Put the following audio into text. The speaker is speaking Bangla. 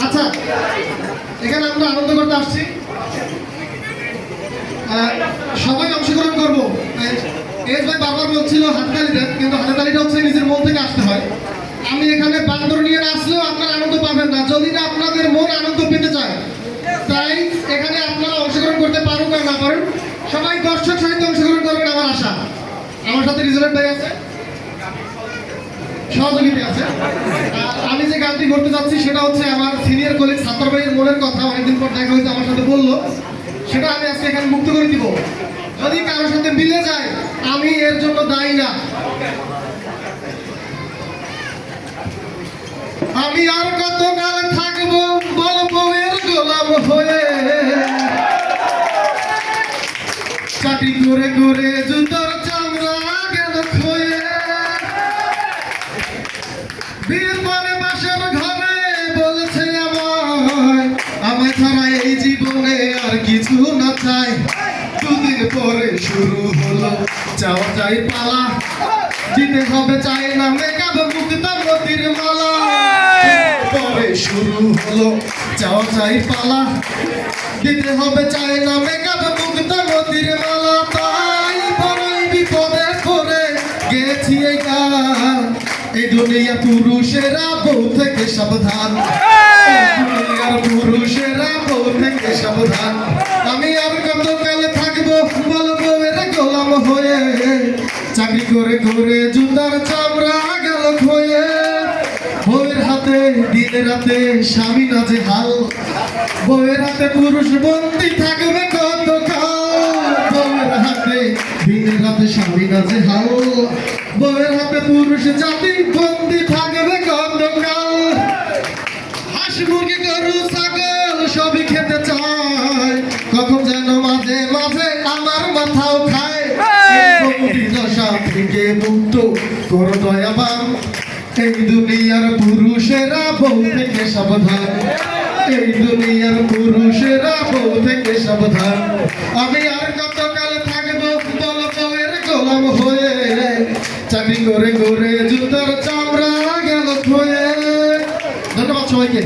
আচ্ছা, এখানে আমরা আনন্দ করতে আসছি, সবাই অংশগ্রহণ করবো। এস ভাই বারবার বলছিল হাততালি দেন, কিন্তু হাততালিটা হচ্ছে নিজের মন থেকে আসতে হয়। আমি এখানে বান্দর নিয়ে নাচলেও আপনারা আনন্দ পাবেন না, যদি না আপনাদের মন আনন্দ পেতে চায়। তাই এখানে আপনারা অংশগ্রহণ করতে পারুন বা না পারুন, সবাই দর্শক সাহিত্য অংশগ্রহণ করবেন আমার আশা। আমার সাথে রিজওয়ান ভাই আছে, সহযোগিতা আছে। আমি যে গানটি করতে যাচ্ছি সেটা হচ্ছে আমার সিনিয়র কলিগ সাত্তার ভাইয়ের মনের কথা, অনেকদিন পর দেখা হয়েছে, আমার সাথে বললো, সেটা আমি আজকে এখানে মুক্ত করে দিব। যদি কারোর সাথে মিলে যায় আমি এর জন্য দায়ী না। আমি আর কত কাল থাকবো বলবো এর গোলাম হয়ে, চাকরি করে করে জুতোর চামড়া গেল ক্ষয়ে, বিয়ের পরে বাসার ঘরে বলেছে আমায় ছাড়া এই জীবনে আর কিছু না চাই। দুদিন পরে শুরু হলো চাওয়া চাই পালা, দিতে হবে চাই না মেকআপ মুক্তা মতির মালা। পরে শুরু হলো চাওয়া চাই পালা, দিতে হবে চাই না মেকআপ মুক্তা মতির মালা। তাই বড়ই বিপদে পড়ে গেছি এই গান, এই দুনিয়া পুরুষেরা বউ থেকে সাবধান, দুনিয়ার পুরুষেরা বউ থেকে সাবধান। আমি আর কত কালে থাকবো বলবো এর গোলাম হয়ে, চাকরি করে করে জুতার চামড়া গেল ক্ষয়ে। বউয়ের হাতে দিনে রাতে স্বামী নাজে হাল, বউয়ের হাতে পুরুষ বন্দী থাকবে কত কাল। বউয়ের হাতে দিনে রাতে স্বামী নাজে হাল, বউয়ের হাতে পুরুষ জাতি বন্দী থাকবে কত কাল। হাঁস মুরগি গরু ছাগল সবই খেতে চায়, কখন যেন মাঝে মাঝে আমার মাথাও খায়। দশা থেকে মুক্ত করো দয়াবান, এই দুনিয়ার পুরুষেরা বউ থেকে সাবধান, এই দুনিয়ার পুরুষেরা বউ থেকে সাবধান। আমি আর কত কাল থাকবো বল বউয়ের গোলাম হয়ে, চাকরি করে করে জুতার চামড়া গেল ক্ষয়ে। ধন্যবাদ সবাইকে।